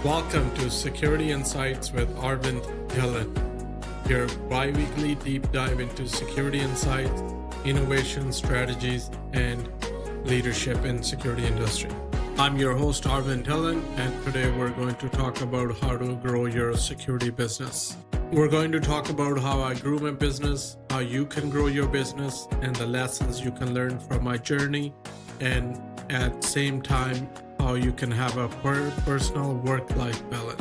Welcome to Security Insights with Arvind Dhillon, your bi-weekly deep dive into security insights, innovation strategies, and leadership in security industry. I'm your host, Arvind Dhillon, and today we're going to talk about how to grow your security business. We're going to talk about how I grew my business, how you can grow your business, and the lessons you can learn from my journey, and at the same time, how you can have a personal work-life balance.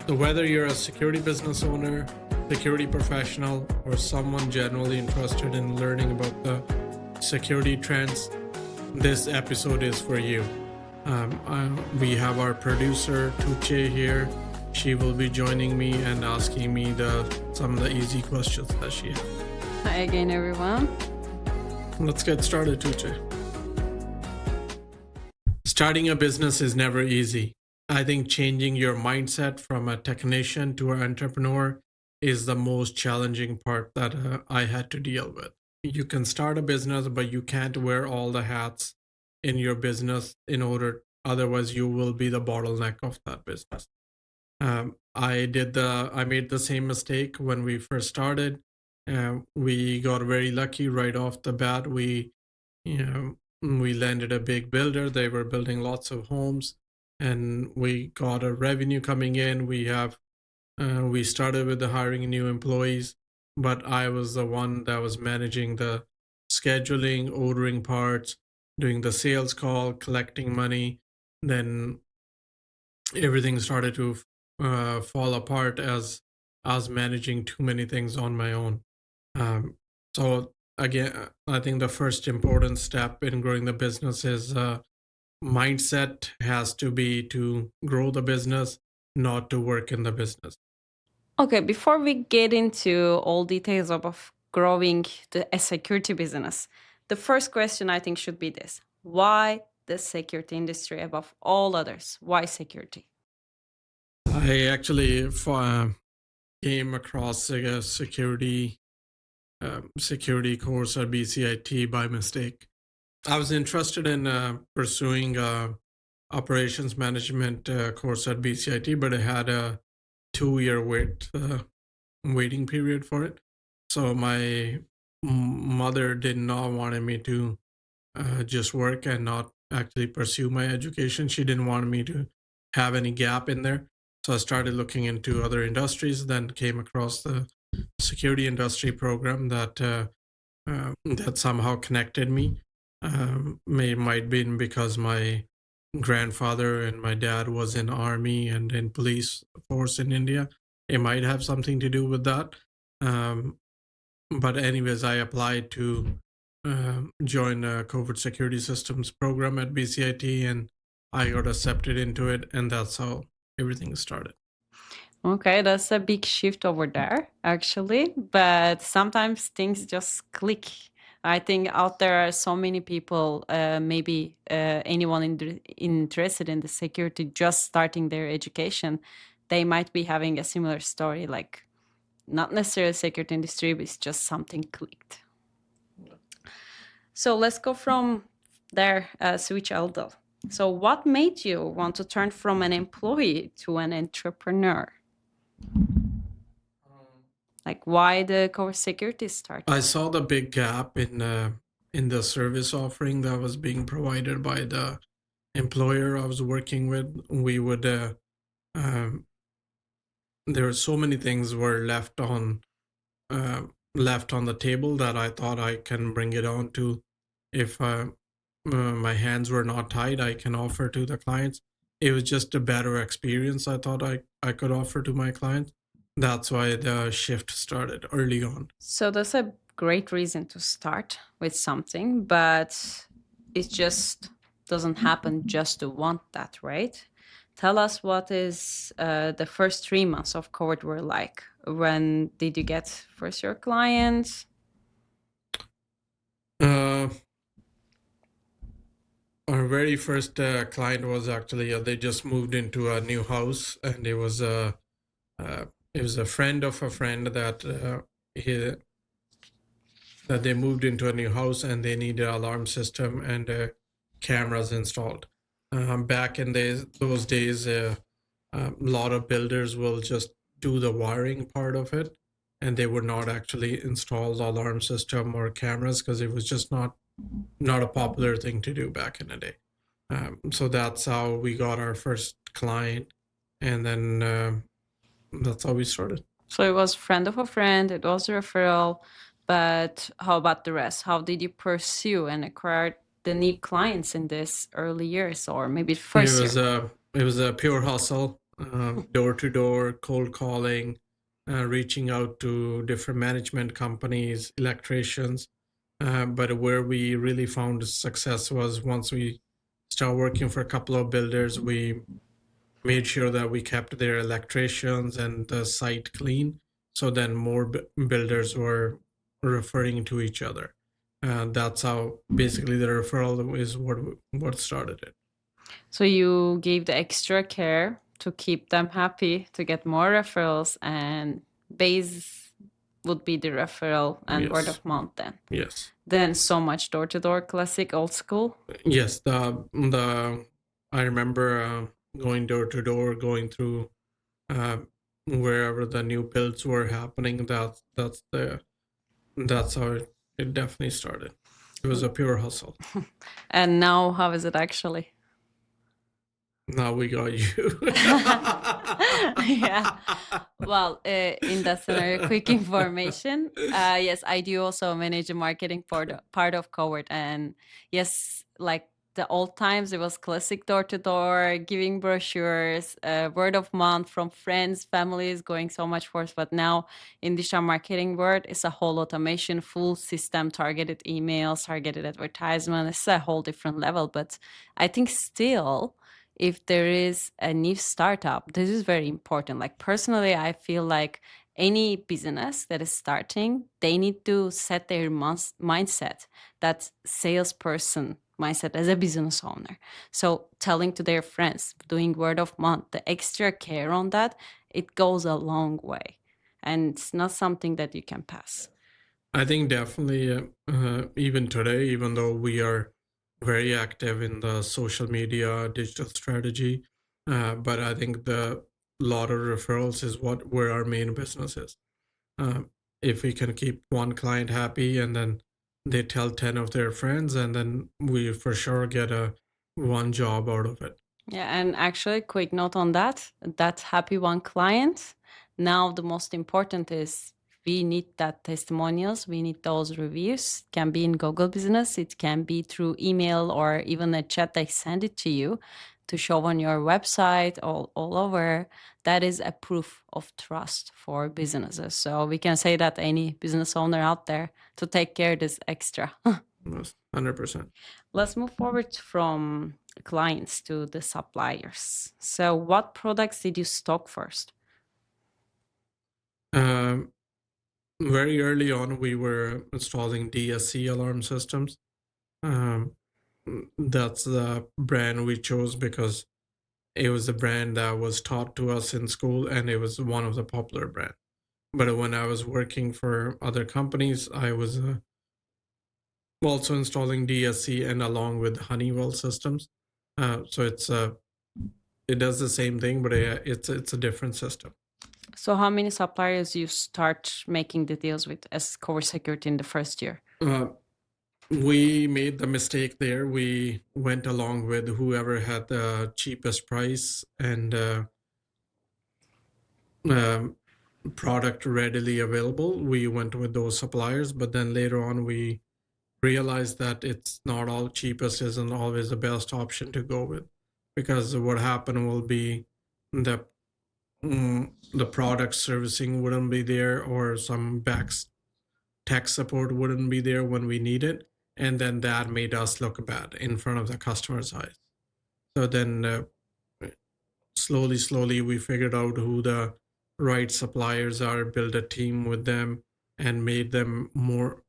So whether you're a security business owner, security professional, or someone genuinely interested in learning about the security trends, this episode is for you. We have our producer, Tuche, here. She will be joining me and asking me some of the easy questions that she has. Hi again, everyone. Let's get started, Tuche. Starting a business is never easy. I think changing your mindset from a technician to an entrepreneur is the most challenging part that I had to deal with. You can start a business, but you can't wear all the hats in your business otherwise you will be the bottleneck of that business. I made the same mistake when we first started. We got very lucky right off the bat. We landed a big builder. They were building lots of homes, and we got a revenue coming in. We started with the hiring new employees, but I was the one that was managing the scheduling, ordering parts, doing the sales call, collecting money. Then everything started to fall apart as I was managing too many things on my own. So again, I think the first important step in growing the business is mindset has to be to grow the business, not to work in the business. Okay, before we get into all details of growing a security business, the first question I think should be this. Why the security industry above all others? Why security? I actually came across a security course at BCIT by mistake. I was interested in pursuing operations management course at BCIT, but it had a 2-year waiting period for it. So my mother did not want me to just work and not actually pursue my education. She didn't want me to have any gap in there. So I started looking into other industries, then came across the security industry program that somehow connected me. Might be because my grandfather and my dad was in army and in police force in India. It might have something to do with that. But anyways, I applied to join a covert security systems program at BCIT, and I got accepted into it, and that's how everything started. Okay, that's a big shift over there, actually. But sometimes things just click. I think out there are so many people, maybe anyone interested in the security, just starting their education, they might be having a similar story, like not necessarily security industry, but it's just something clicked. So let's go from there, switch a little. So what made you want to turn from an employee to an entrepreneur? Like why the core security start? I saw the big gap in the service offering that was being provided by the employer I was working with. We would there were so many things were left on the table that I thought I can bring it on to. If my hands were not tied, I can offer to the clients. It was just a better experience I thought I could offer to my clients. That's why the shift started early on. So that's a great reason to start with something, but it just doesn't happen just to want that, right? Tell us what is the first 3 months of COVID were like. When did you get first your clients? Our very first client was actually they just moved into a new house, and it was a friend of a friend that they moved into a new house, and they needed an alarm system and cameras installed. Back in those days, A lot of builders will just do the wiring part of it, and they would not actually install the alarm system or cameras because it was just not a popular thing to do back in the day. So that's how we got our first client, and then that's how we started. So it was friend of a friend, it was a referral, but how about the rest? How did you pursue and acquire the new clients in this early years or maybe It first was year? a pure hustle, door to door, cold calling, reaching out to different management companies, electricians. But where we really found success was once we started working for a couple of builders, we made sure that we kept their electricians and the site clean. So then more builders were referring to each other. That's how basically the referral is what started it. So you gave the extra care to keep them happy, to get more referrals, and base would be the referral and word Yes. of mouth then. Yes. Then so much door to door, classic, old school. Yes. The I remember going door to door, going through uh, wherever the new builds were happening. That's how it definitely started. It was a pure hustle. And now, how is it actually? Now we got you. Yeah. Well, in that scenario, quick information. Yes, I do also manage a marketing part of Coward. And yes, like the old times, it was classic door to door, giving brochures, word of mouth from friends, families, going so much forth. But now in digital marketing world, it's a whole automation, full system, targeted emails, targeted advertisement. It's a whole different level. But I think still, if there is a new startup, this is very important. Like personally, I feel like any business that is starting, they need to set their mindset, that salesperson mindset as a business owner. So telling to their friends, doing word of mouth, the extra care on that, it goes a long way. And it's not something that you can pass. I think definitely, even today, even though we are very active in the social media digital strategy, but I think the lot of referrals is what where our main business is. Uh, if we can keep one client happy and then they tell 10 of their friends, and then we for sure get a one job out of it. Yeah, and actually, quick note on that. That happy one client. Now, the most important is we need that testimonials. We need those reviews. It can be in Google Business. It can be through email or even a chat. They send it to you to show on your website all over. That is a proof of trust for businesses. So we can say that any business owner out there to take care of this extra. Yes, 100%. Let's move forward from clients to the suppliers. So, what products did you stock first? Um, Very early on, we were installing DSC alarm systems. Um, that's the brand we chose because it was the brand that was taught to us in school, and it was one of the popular brands. But when I was working for other companies, I was also installing DSC and along with Honeywell systems. So it does the same thing, but it's a different system. So, how many suppliers you start making the deals with as core security in the first year? We made the mistake there. We went along with whoever had the cheapest price and um, product readily available. We went with those suppliers, but then later on we realized that it's not all cheapest isn't always the best option to go with, because what happened will be the the product servicing wouldn't be there, or some backs tech support wouldn't be there when we need it, and then that made us look bad in front of the customer's eyes. So then slowly we figured out who the right suppliers are, built a team with them, and made them more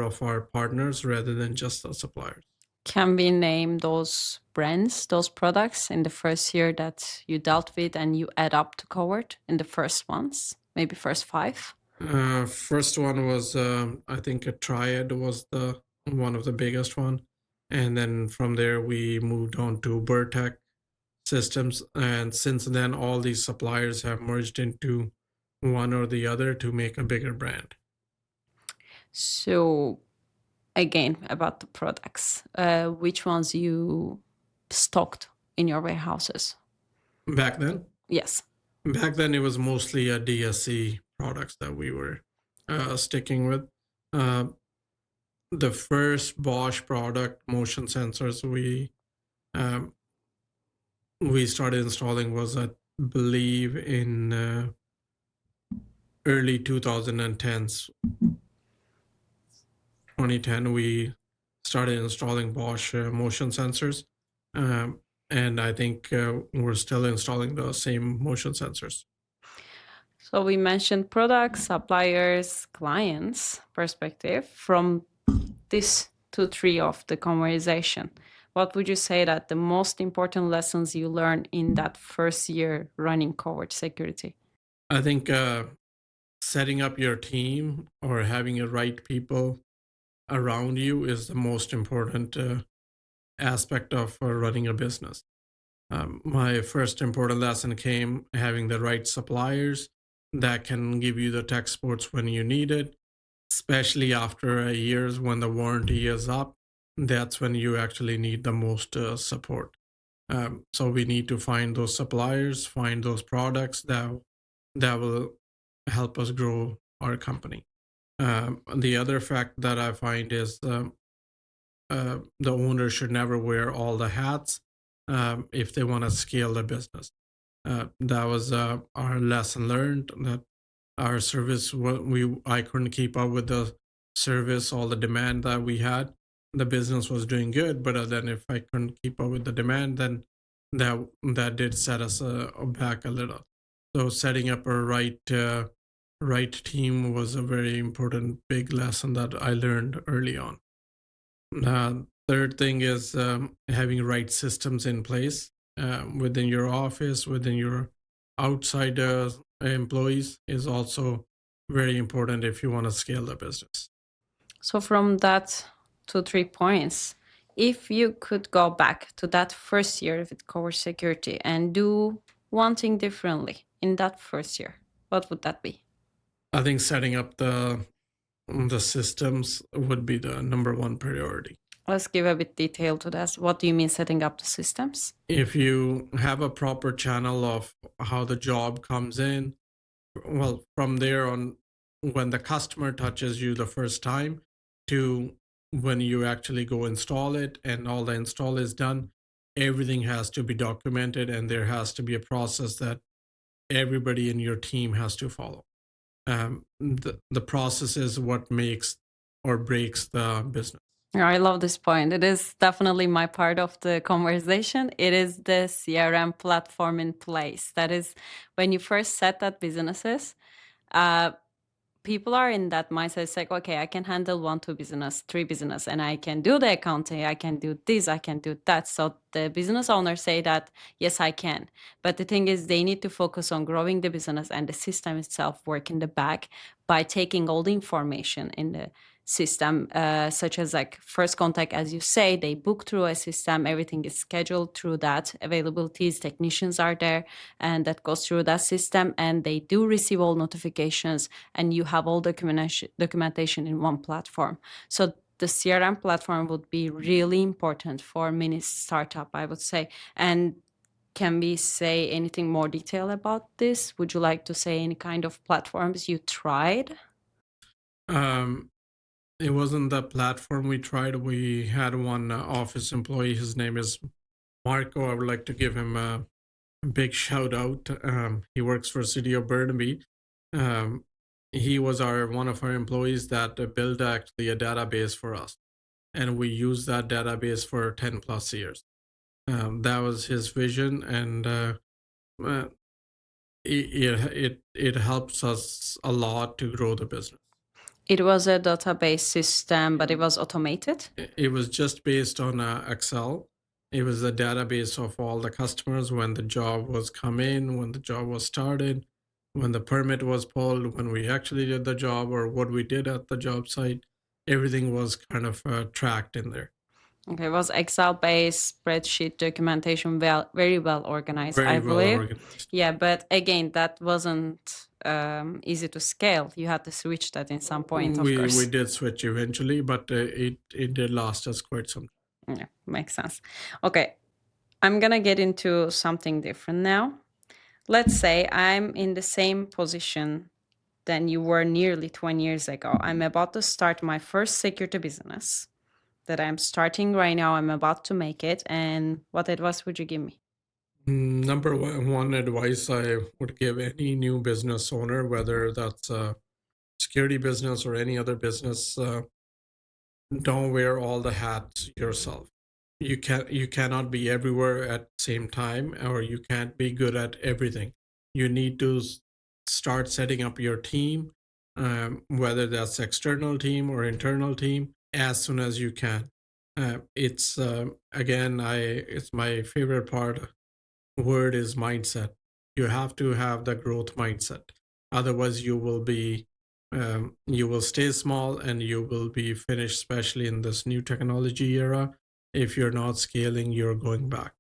of our partners rather than just the suppliers. Can we name those brands, those products in the first year that you dealt with and you add up to cohort in the first ones, maybe first five? First one was I think a Triad was the one of the biggest one, and then from there we moved on to Burtech, systems. And since then, all these suppliers have merged into one or the other to make a bigger brand. So again, about the products, which ones you stocked in your warehouses? Back then, Yes. back then it was mostly a DSC products that we were sticking with. Uh, the first Bosch product, motion sensors, um, we started installing was, I believe, in early 2010s. 2010, we started installing Bosch motion sensors. Um, and I think we're still installing the same motion sensors. So we mentioned products, suppliers, clients perspective from this to three of the conversation. What would you say that the most important lessons you learned in that first year running coverage security? I think setting up your team or having the right people around you is the most important aspect of running a business. My first important lesson came having the right suppliers that can give you the tech supports when you need it, especially after years when the warranty is up. That's when you actually need the most support. So we need to find those suppliers, find those products that will help us grow our company. The other fact that I find is the owner should never wear all the hats if they want to scale the business. That was our lesson learned. That our service, I couldn't keep up with the service, all the demand that we had. The business was doing good, but then if I couldn't keep up with the demand, then that did set us back a little. So setting up a right team was a very important big lesson that I learned early on. Third thing is having right systems in place within your office, within your outside employees is also very important if you want to scale the business. So from that to 3 points, if you could go back to that first year with coverage security and do one thing differently in that first year, what would that be? I think setting up the systems would be the number one priority. Let's give a bit detail to that. What do you mean setting up the systems? If you have a proper channel of how the job comes in, well, from there on, when the customer touches you the first time to when you actually go install it and all the install is done, everything has to be documented and there has to be a process that everybody in your team has to follow. The process is what makes or breaks the business. Yeah, I love this point. It is definitely my part of the conversation. It is the CRM platform in place. That is when you first set that businesses, uh, people are in that mindset. It's like, okay, I can handle 1, 2 business, 3 business, and I can do the accounting, I can do this, I can do that. So the business owners say that, yes, I can. But the thing is, they need to focus on growing the business and the system itself work in the back by taking all the information in the system, such as like first contact, as you say, they book through a system, everything is scheduled through that, availabilities, technicians are there, and that goes through that system, and they do receive all notifications, and you have all documentation in one platform. So the CRM platform would be really important for many startup, I would say. And can we say anything more detail about this? Would you like to say any kind of platforms you tried? Um, it wasn't the platform we tried. We had one office employee. His name is Marco. I would like to give him a big shout out. He works for City of Burnaby. Um, he was one of our employees that built actually a database for us, and we used that database for 10 plus years. That was his vision, and uh, it helps us a lot to grow the business. It was a database system, but it was automated. It was just based on Excel. It was a database of all the customers when the job was come in, when the job was started, when the permit was pulled, when we actually did the job, or what we did at the job site. Everything was kind of tracked in there. Okay, it was Excel-based spreadsheet documentation, very well organized, I Very well believe. organized. Yeah, but again, that wasn't easy to scale. You had to switch that in some point, of We course. did switch eventually, but it did last us quite some. Yeah, makes sense. Okay, I'm gonna get into something different now. Let's say I'm in the same position than you were nearly 20 years ago. I'm about to start my first security business that I'm starting right now. I'm about to make it. And what advice would you give me? Number one advice I would give any new business owner, whether that's a security business or any other business, don't wear all the hats yourself. You cannot be everywhere at the same time, or you can't be good at everything. You need to start setting up your team, whether that's external team or internal team, as soon as you can. It's again, I it's my favorite part. Word is mindset. You have to have the growth mindset. Otherwise, you will stay small and you will be finished, especially in this new technology era. If you're not scaling, you're going back.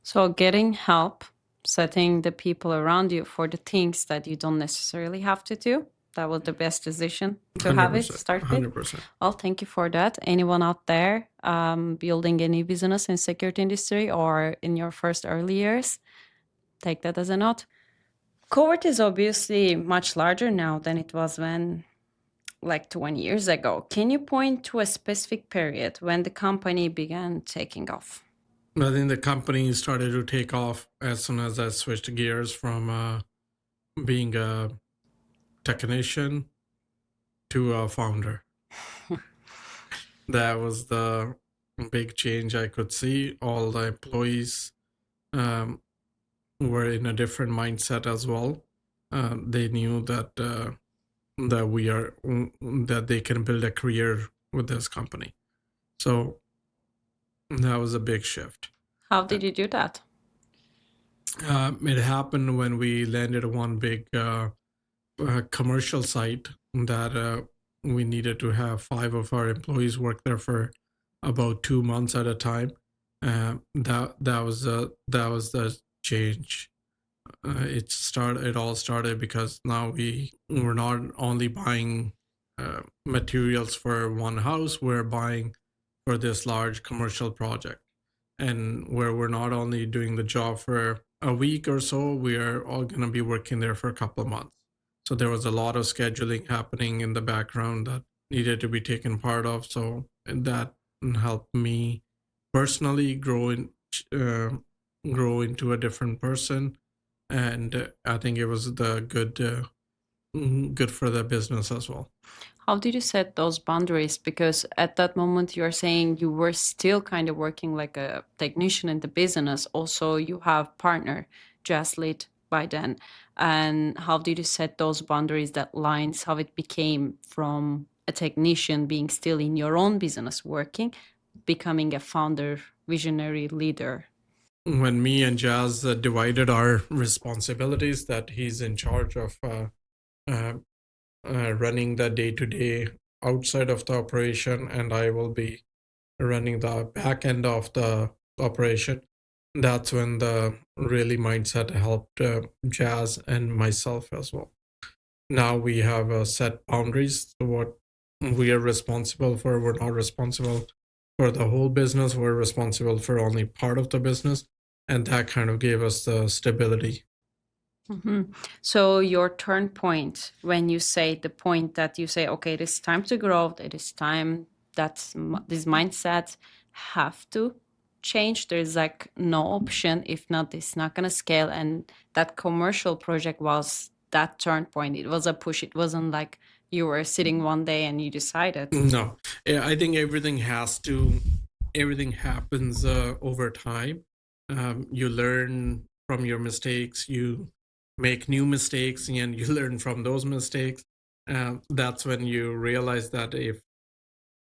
So, getting help, setting the people around you for the things that you don't necessarily have to do. That was the best decision to have it 100%. start with. 100%. Well, thank you for that. Anyone out there building a new business in security industry or in your first early years, take that as a note. Cohort is obviously much larger now than it was when like 20 years ago. Can you point to a specific period when the company began taking off? I think the company started to take off as soon as I switched gears from being a technician to a founder. That was the big change I could see. All the employees um, were in a different mindset as well. They knew that they can build a career with this company. So that was a big shift. How did you do that? It happened when we landed one big commercial site that we needed to have 5 of our employees work there for about 2 months at a time. That was the change. It all started because now we were not only buying materials for one house, we're buying for this large commercial project, and where we're not only doing the job for a week or so, we are all going to be working there for a couple of months. So there was a lot of scheduling happening in the background that needed to be taken part of. So and that helped me personally uh, grow into a different person, and I think it was the good for the business as well. How did you set those boundaries? Because at that moment, you're saying you were still kind of working like a technician in the business. Also, you have partner, just lead by then. And how did you set those boundaries, that lines, how it became from a technician being still in your own business working, becoming a founder, visionary leader? When me and Jazz divided our responsibilities, that he's in charge of uh, running the day to day outside of the operation, and I will be running the back end of the operation. That's when the really mindset helped Jazz and myself as well. Now we have set boundaries to what we are responsible for. We're not responsible for the whole business, we're responsible for only part of the business. And that kind of gave us the stability. So your turn point, when you say the point that you say, okay, it is time to grow, it is time that these mindsets have to change. There's like no option. If not, it's not going to scale. And that commercial project was that turn point. It was a push. It wasn't like you were sitting one day and you decided. No, I think everything happens over time. You learn from your mistakes, you make new mistakes, and you learn from those mistakes. That's when you realize that if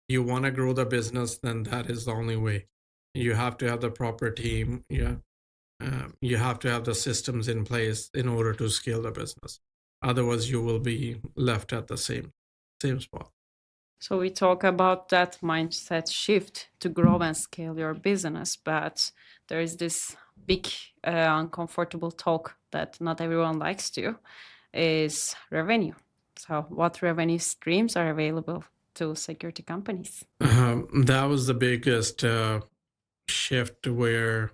you want to grow the business, then that is the only way. You have to have the proper team. Yeah, you have to have the systems in place in order to scale the business. Otherwise, you will be left at the same spot. So we talk about that mindset shift to grow and scale your business, but there is this big uncomfortable talk that not everyone likes to is revenue. So what revenue streams are available to security companies? That was the biggest shift where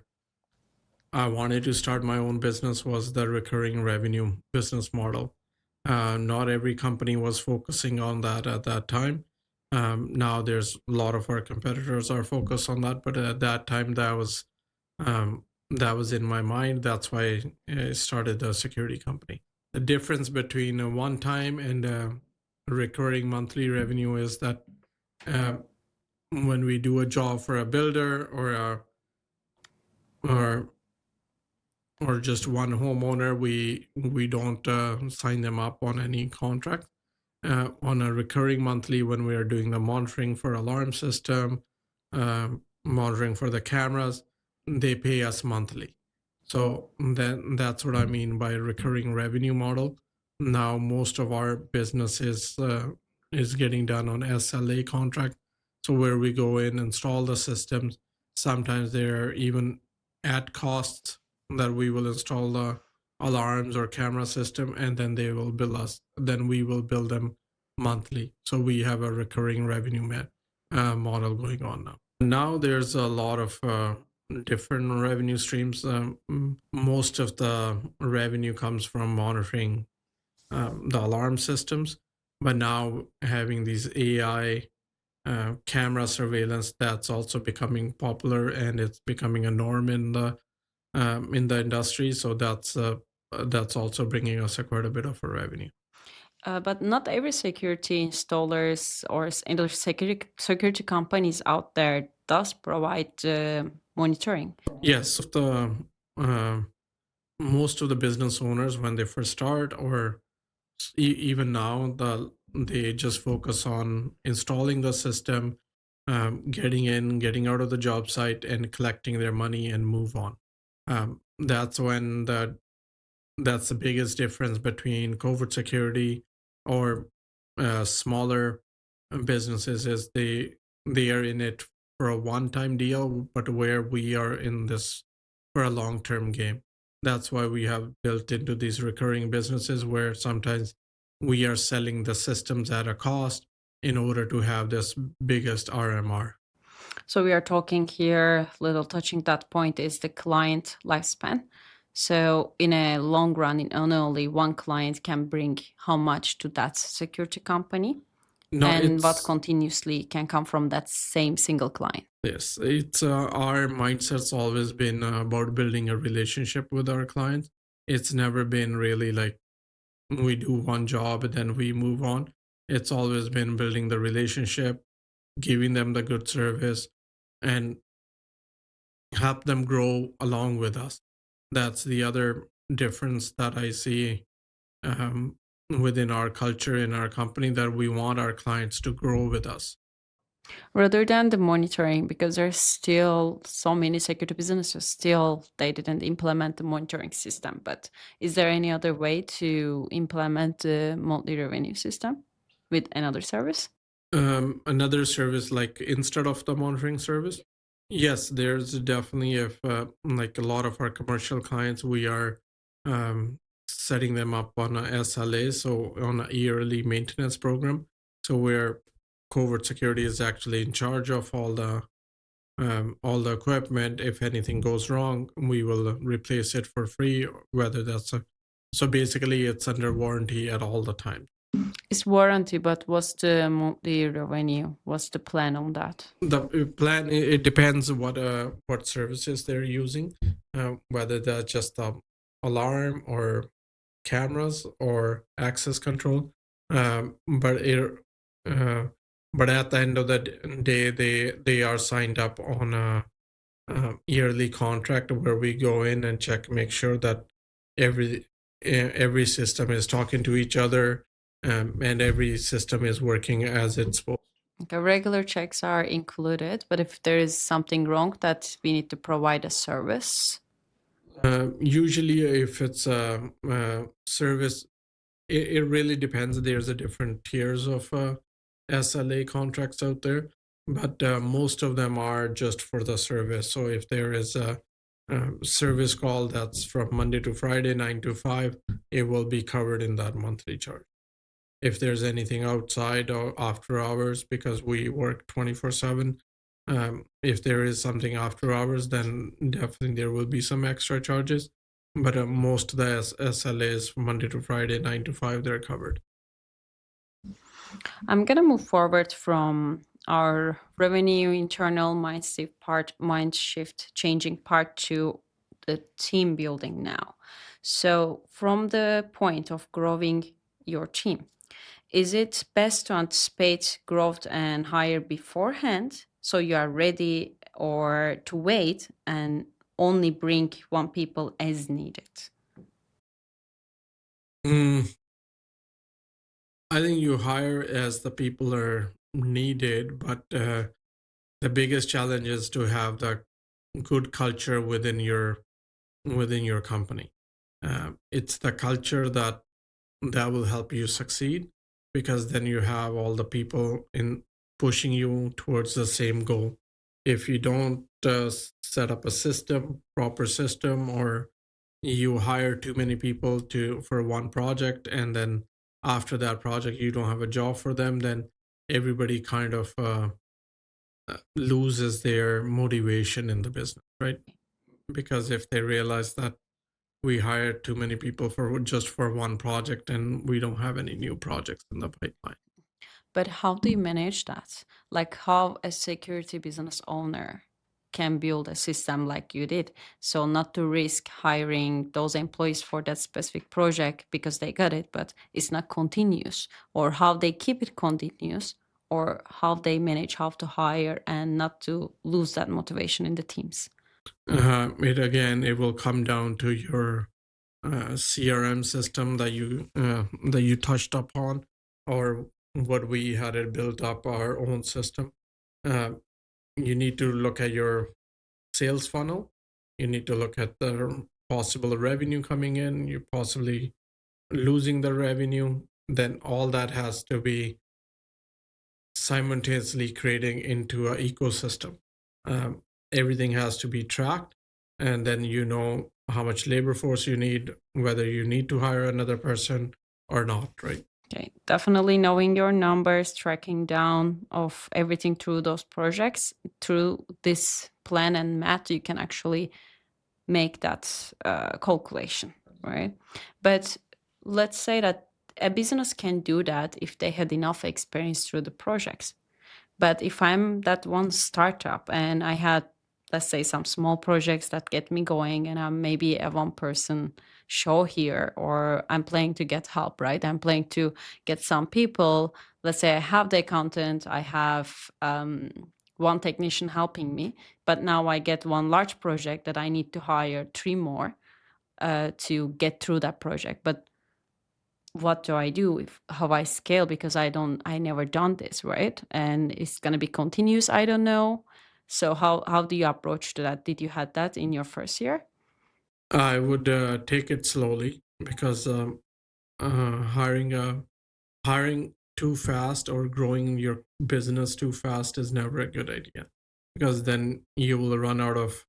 I wanted to start my own business was the recurring revenue business model. Not every company was focusing on that at that time. Now there's a lot of our competitors are focused on that, but at that time that was in my mind. That's why I started a security company. The difference between a one time and a recurring monthly revenue is that uh, when we do a job for a builder or or just one homeowner, we don't sign them up on any contract. On a recurring monthly, when we are doing the monitoring for alarm system, monitoring for the cameras, they pay us monthly. So that's what I mean by recurring revenue model. Now most of our business is getting done on SLA contract. So where we go in, install the systems. Sometimes they're even at costs that we will install the alarms or camera system, and then they will bill us. Then we will bill them monthly. So we have a recurring revenue model going on now. Now there's a lot of different revenue streams. Most of the revenue comes from monitoring the alarm systems, but now having these AI camera surveillance, that's also becoming popular, and it's becoming a norm in the industry. So that's also bringing us quite a bit of a revenue. But not every security installers or security companies out there does provide monitoring. Yes, the uh, most of the business owners when they first start, or even now, they just focus on installing the system, getting in, getting out of the job site, and collecting their money and move on. That's when that's the biggest difference between covert security or smaller businesses is they are in it for a one-time deal, but where we are in this for a long-term game. That's why we have built into these recurring businesses where sometimes we are selling the systems at a cost in order to have this biggest RMR. So we are talking here, little touching that point is the client lifespan. So in a long run, in only one client can bring how much to that security company, No, and what it's continuously can come from that same single client. Yes, it's our mindset's always been about building a relationship with our clients. It's never been really like we do one job and then we move on. It's always been building the relationship, giving them the good service, and help them grow along with us. That's the other difference that I see within our culture in our company, that we want our clients to grow with us. Rather than the monitoring, because there's still so many security businesses still they didn't implement the monitoring system. But is there any other way to implement the monthly revenue system with another service? Another service, like instead of the monitoring service, yes, there's definitely, if like a lot of our commercial clients, we are setting them up on a SLA, so on a yearly maintenance program. So where covert security is actually in charge of all the equipment. If anything goes wrong, we will replace it for free, whether that's a so basically it's under warranty at all the time. It's warranty, but what's the monthly revenue? What's the plan on that? The plan, it depends what services they're using, whether that's just the alarm or cameras or access control. But it uh, but at the end of the day, they are signed up on a yearly contract where we go in and check, make sure that every every system is talking to each other, and every system is working as it's supposed. Okay, regular checks are included, but if there is something wrong that we need to provide a service. Usually, if it's a service, it really depends. There's a different tiers of SLA contracts out there, but most of them are just for the service. So if there is a service call that's from Monday to Friday, 9 to 5, it will be covered in that monthly charge. If there's anything outside or after hours, because we work 24/7, if there is something after hours, then definitely there will be some extra charges. But most of the SLAs from Monday to Friday, 9 to 5, they're covered. I'm gonna move forward from our revenue internal mind shift changing part to the team building now. So from the point of growing your team, is it best to anticipate growth and hire beforehand so you are ready, or to wait and only bring one people as needed? Mm, I think you hire as the people are needed, but the biggest challenge is to have the good culture within your company. It's the culture that will help you succeed, because then you have all the people in pushing you towards the same goal. If you don't set up a proper system, or you hire too many people to for one project, and then after that project you don't have a job for them, then everybody kind of loses their motivation in the business, right? Because if they realize that we hired too many people for just for one project and we don't have any new projects in the pipeline. But how do you manage that? Like how a security business owner can build a system like you did, so not to risk hiring those employees for that specific project because they got it, but it's not continuous, or how they keep it continuous, or how they manage how to hire and not to lose that motivation in the teams. It will come down to your CRM system that you touched upon, or what we had it built up our own system. Uh, you need to look at your sales funnel. You need to look at the possible revenue coming in. You're possibly losing the revenue. Then all that has to be simultaneously creating into an ecosystem. Everything has to be tracked, and then you know how much labor force you need, whether you need to hire another person or not, right? Okay, definitely knowing your numbers, tracking down of everything through those projects, through this plan and math, you can actually make that calculation, right? But let's say that a business can do that if they had enough experience through the projects. But if I'm that one startup and I had, let's say, some small projects that get me going, and I'm maybe a one person show here, or I'm planning to get help, right? I'm planning to get some people. Let's say I have the accountant, I have one technician helping me, but now I get one large project that I need to hire three more to get through that project. But what do I do? How I scale, because I never done this, right? And it's gonna be continuous. I don't know. So how do you approach to that? Did you had that in your first year? I would take it slowly, because hiring too fast or growing your business too fast is never a good idea, because then you will run out of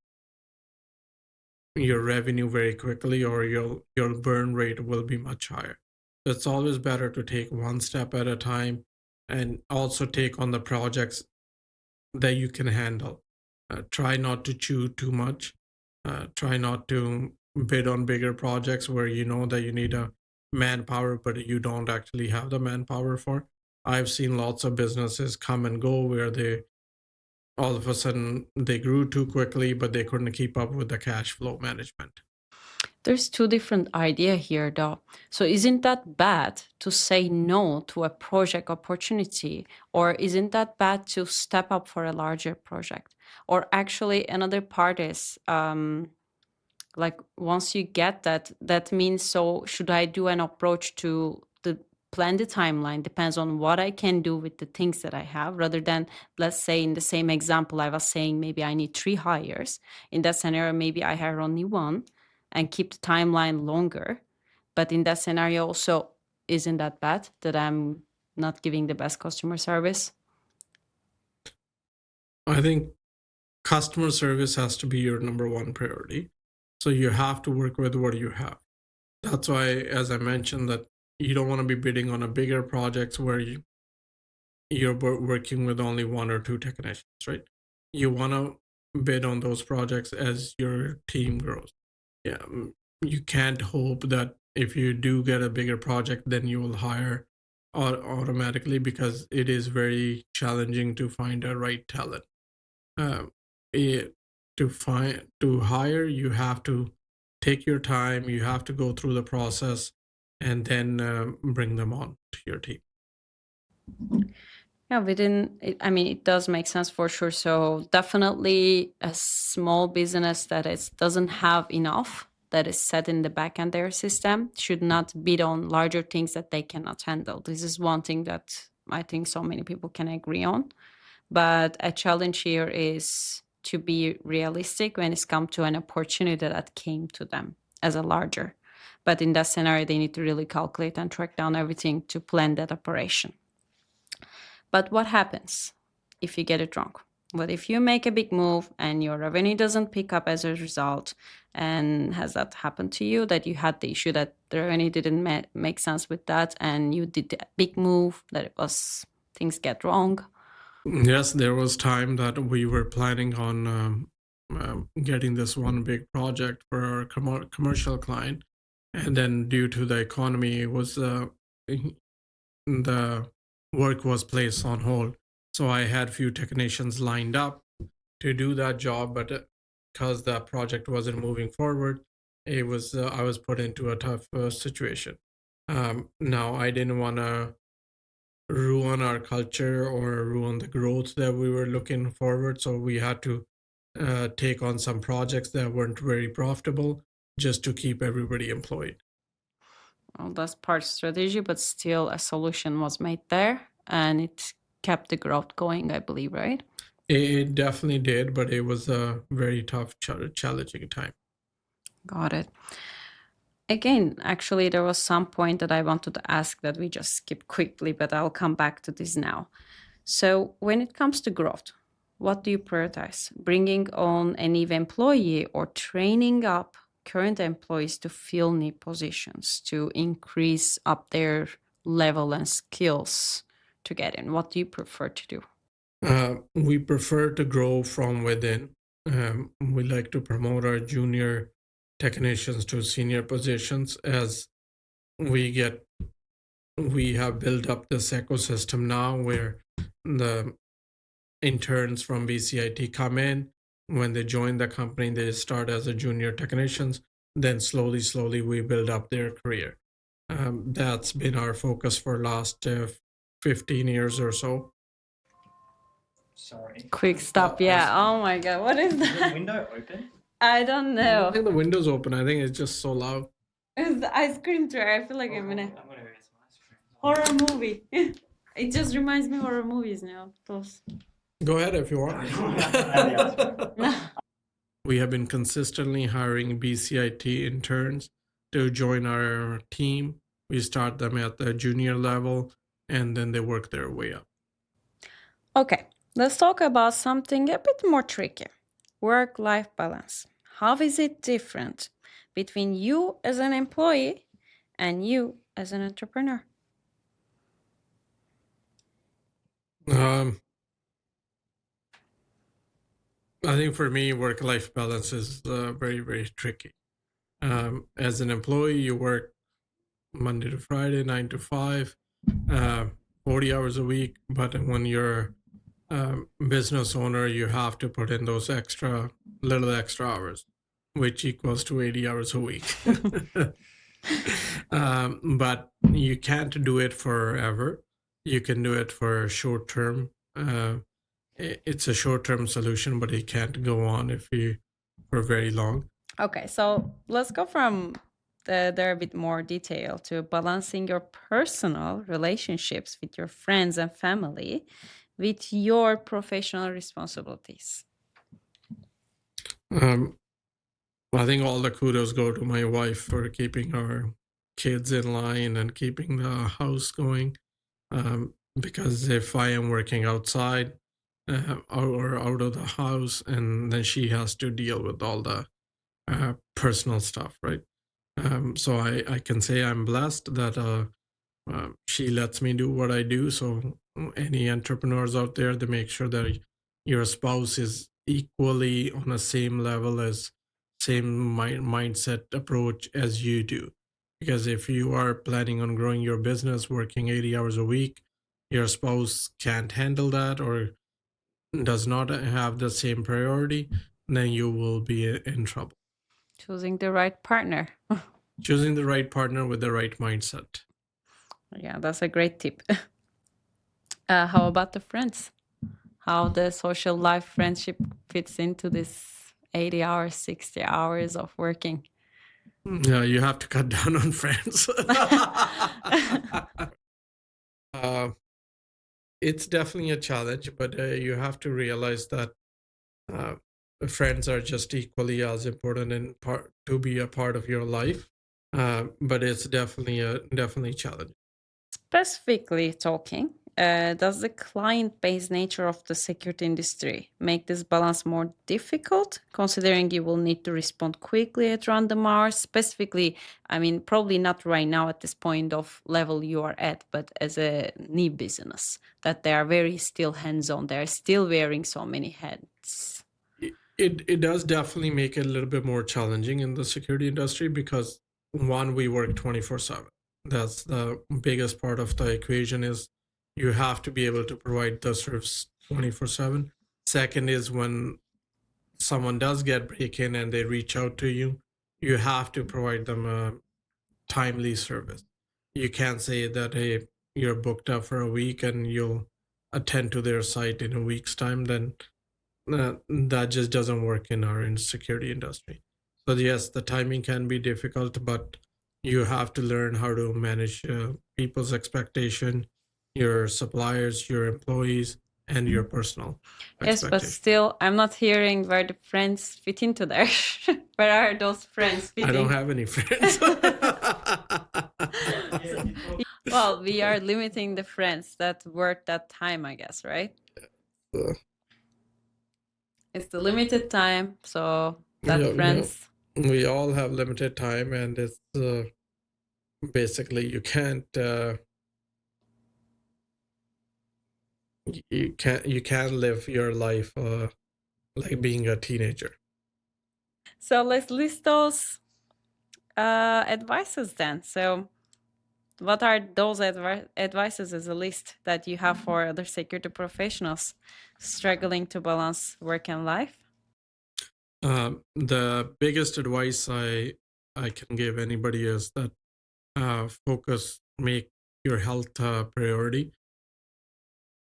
your revenue very quickly, or your burn rate will be much higher. So it's always better to take one step at a time, and also take on the projects that you can handle. Try not to chew too much. Try not to bid on bigger projects where you know that you need a manpower, but you don't actually have the manpower for. I've seen lots of businesses come and go where they all of a sudden they grew too quickly, but they couldn't keep up with the cash flow management. There's two different idea here though. So isn't that bad to say no to a project opportunity, or isn't that bad to step up for a larger project? Or actually another part is like once you get that, that means, so should I do an approach to the plan the timeline depends on what I can do with the things that I have, rather than, let's say in the same example I was saying, maybe I need three hires. In that scenario, maybe I hire only one and keep the timeline longer. But in that scenario also, isn't that bad that I'm not giving the best customer service? I think customer service has to be your number one priority. So you have to work with what you have. That's why, as I mentioned, that you don't want to be bidding on a bigger projects where you're working with only one or two technicians, right? You want to bid on those projects as your team grows. Yeah, you can't hope that if you do get a bigger project, then you will hire automatically, because it is very challenging to find a right talent. Um, it, to hire, you have to take your time. You have to go through the process, and then bring them on to your team. Yeah, it does make sense for sure. So definitely a small business that doesn't have enough that is set in the back end their system should not bid on larger things that they cannot handle. This is one thing that I think so many people can agree on. But a challenge here is to be realistic when it's come to an opportunity that came to them as a larger. But in that scenario, they need to really calculate and track down everything to plan that operation. But what happens if you get it wrong? What if you make a big move and your revenue doesn't pick up as a result? And has that happened to you, that you had the issue that the revenue didn't make sense with that, and you did a big move that it was things get wrong? Yes, there was time that we were planning on getting this one big project for our commercial client, and then due to the economy, it was the work was placed on hold. So I had few technicians lined up to do that job, but because the project wasn't moving forward, it was I was put into a tough situation. Now I didn't want to ruin our culture or ruin the growth that we were looking forward, so we had to take on some projects that weren't very profitable just to keep everybody employed. Well, that's part strategy, but still a solution was made there and it kept the growth going, I believe, right? It definitely did, but it was a very tough, challenging time. Got it. Again, actually, there was some point that I wanted to ask that we just skipped quickly, but I'll come back to this now. So, when it comes to growth, what do you prioritize? Bringing on a new employee or training up current employees to fill new positions to increase up their level and skills to get in? What do you prefer to do? We prefer to grow from within. We like to promote our junior technicians to senior positions as we get. We have built up this ecosystem now where the interns from BCIT come in. When they join the company, they start as a junior technicians. Then slowly, we build up their career. That's been our focus for last 15 years or so. Sorry. Quick stop. Yeah. Oh my God. What is Is the that? window open? I don't I know. think the window's open. I think it's just so loud. It's the ice cream tray. I feel like I'm in a I'm gonna get some ice cream. horror movie. It just reminds me of horror movies now. Those. Go ahead if you want. No. We have been consistently hiring BCIT interns to join our team. We start them at the junior level, and then they work their way up. Okay, let's talk about something a bit more tricky. Work-life balance. How is it different between you as an employee and you as an entrepreneur? I think for me, work-life balance is very tricky. As an employee, you work Monday to Friday, 9 to 5, 40 hours a week. But when you're a business owner, you have to put in those little extra hours, which equals to 80 hours a week. But you can't do it forever. You can do it for short term. It's a short term solution, but it can't go on for very long. Okay, so let's go from there a bit more detail to balancing your personal relationships with your friends and family with your professional responsibilities. I think all the kudos go to my wife for keeping our kids in line and keeping the house going. Because if I am working outside or out of the house, and then she has to deal with all the personal stuff, right? So I can say I'm blessed that she lets me do what I do. So any entrepreneurs out there, they make sure that your spouse is equally on the same level as same mindset approach as you do. Because if you are planning on growing your business, working 80 hours a week, your spouse can't handle that or does not have the same priority, then you will be in trouble. Choosing the right partner. Choosing the right partner with the right mindset. Yeah, that's a great tip. How about the friends? How the social life friendship fits into this 80 hours, 60 hours of working? Yeah, you have to cut down on friends. uh, it's definitely a challenge, but you have to realize that uh, friends are just equally as important in part to be a part of your life. But it's definitely challenge. Specifically talking, does the client-based nature of the security industry make this balance more difficult, considering you will need to respond quickly at random hours? Specifically, I mean, probably not right now at this point of level you are at, but as a new business, that they are very still hands-on. They're still wearing so many hats. It does definitely make it a little bit more challenging in the security industry because one, we work 24/7. That's the biggest part of the equation is you have to be able to provide the service 24/7. Second is when someone does get break in and they reach out to you, you have to provide them a timely service. You can't say that, hey, you're booked up for a week and you'll attend to their site in a week's time, then that just doesn't work in our security industry. So yes, the timing can be difficult, but you have to learn how to manage people's expectation, your suppliers, your employees, and your personal Yes, but expectation. still, I'm not hearing where the friends fit into there. Where are those friends I fitting? don't have any friends. Well, we are limiting the friends that work that time, I guess, right? Uh, It's the limited time, so that yeah, friends. we all have limited time, and it's basically you can't live your life like being a teenager. So let's list those advices then. So, what are those advices as a list that you have for other security professionals struggling to balance work and life? The biggest advice I can give anybody is that make your health a priority.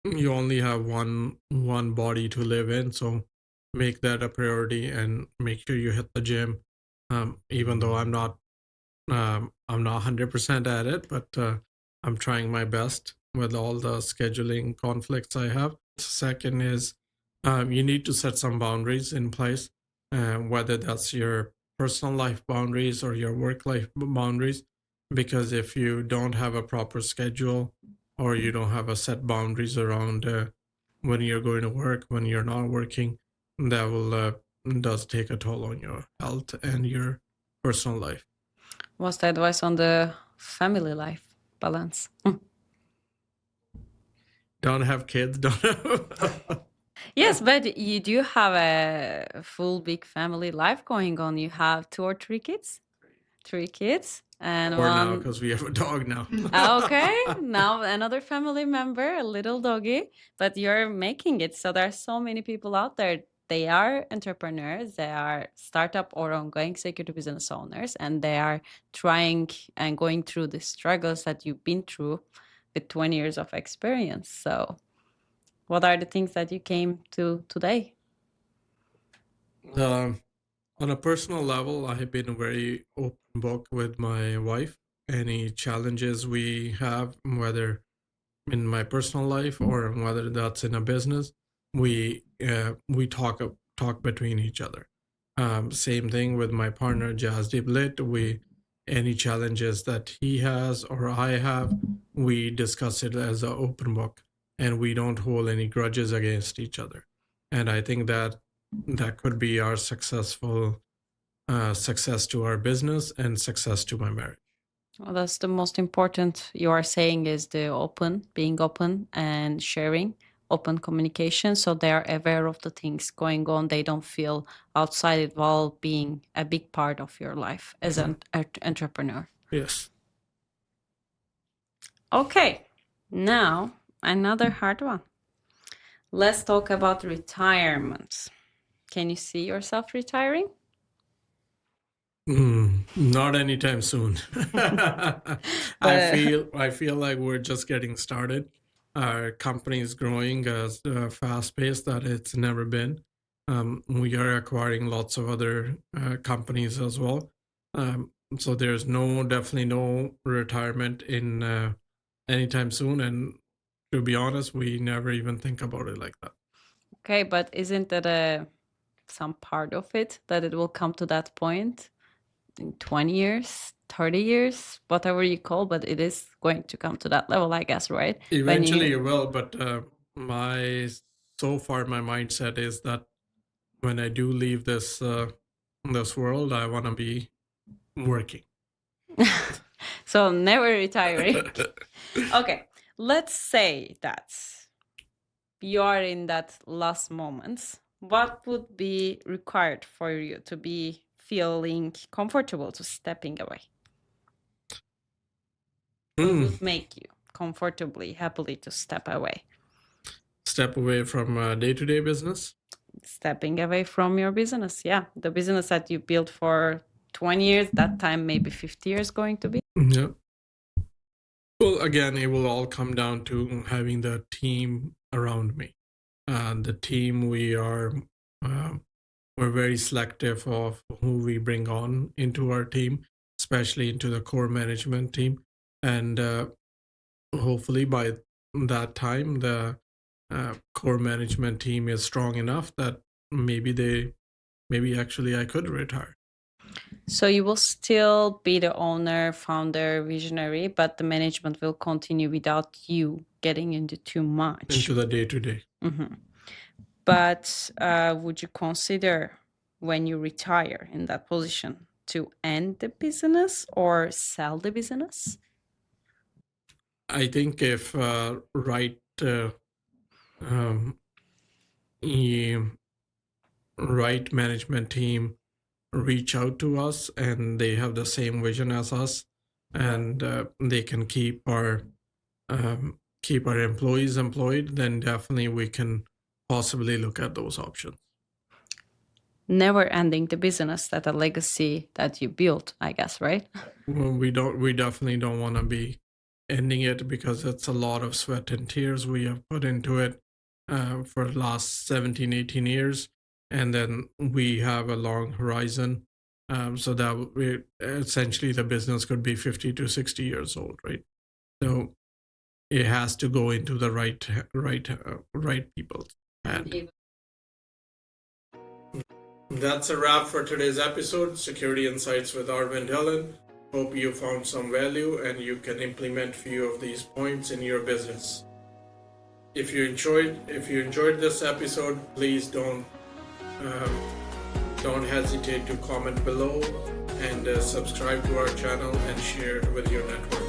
You only have one body to live in, so make that a priority and make sure you hit the gym. Even though I'm not 100% at it, but I'm trying my best with all the scheduling conflicts I have. Second is you need to set some boundaries in place, whether that's your personal life boundaries or your work life boundaries. Because if you don't have a proper schedule or you don't have a set boundaries around when you're going to work, when you're not working, that will does take a toll on your health and your personal life. What's the advice on the family life balance? Don't have kids. Don't have. Yes, but you do have a full big family life going on. You have 2 or 3 kids? 3 kids and Or now one. because we have a dog now. Okay, now another family member, a little doggy, but you're making it. So there are so many people out there. They are entrepreneurs, they are startup or ongoing security business owners, and they are trying and going through the struggles that you've been through with 20 years of experience. So, what are the things that you came to today? On a personal level, I have been a very open book with my wife. Any challenges we have, whether in my personal life or whether that's in a business, we talk between each other. Same thing with my partner Jazz Lit. We any challenges that he has or I have, we discuss it as an open book, and we don't hold any grudges against each other. And I think that could be our success to our business and success to my marriage. Well, that's the most important you are saying is being open and sharing, open communication. So they are aware of the things going on. They don't feel outside it while being a big part of your life as an entrepreneur. Yes. Okay, now another hard one. Let's talk about retirement. Can you see yourself retiring? Not anytime soon. I feel like we're just getting started. Our company is growing as fast pace that it's never been. We are acquiring lots of other companies as well. So there's definitely no retirement in anytime soon. And to be honest, we never even think about it like that. Okay, but isn't that some part of it that it will come to that point in 20 years, 30 years, whatever you call, but it is going to come to that level, I guess, right? Eventually it will, but so far my mindset is that when I do leave this world, I want to be working. So never retiring. Okay, let's say that you are in that last moments. What would be required for you to be feeling comfortable to stepping away? What would make you comfortably, happily to step away? Step away from day-to-day business? Stepping away from your business, yeah. The business that you built for 20 years, that time maybe 50 years going to be. Yeah. Well, again, it will all come down to having the team around me. The team, we're very selective of who we bring on into our team, especially into the core management team. And hopefully by that time, the core management team is strong enough that maybe actually I could retire. So you will still be the owner, founder, visionary, but the management will continue without you getting into too much. Into the day-to-day. Mm-hmm. But would you consider when you retire in that position to end the business or sell the business? I think if right management team reach out to us and they have the same vision as us, and they can keep our employees employed, then definitely we can possibly look at those options. Never ending the business, that a legacy that you built, I guess, right? Well, we definitely don't want to be ending it because it's a lot of sweat and tears we have put into it for the last 17, 18 years. And then we have a long horizon. So that essentially the business could be 50 to 60 years old, right? So it has to go into the right people. And that's a wrap for today's episode, Security Insights with Arvind Dhillon. Hope you found some value and you can implement few of these points in your business. If you enjoyed this episode, please don't hesitate to comment below and subscribe to our channel and share it with your network.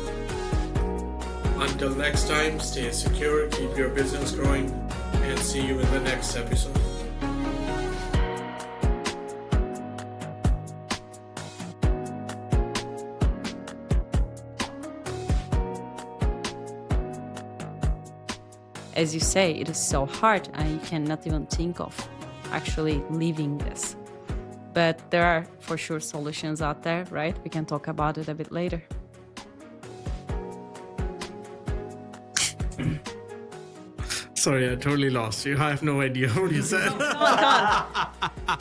Until next time, stay secure, keep your business growing, and see you in the next episode. As you say, it is so hard and you cannot even think of actually leaving this. But there are for sure solutions out there, right? We can talk about it a bit later. Sorry, I totally lost you. I have no idea what you said. Come on.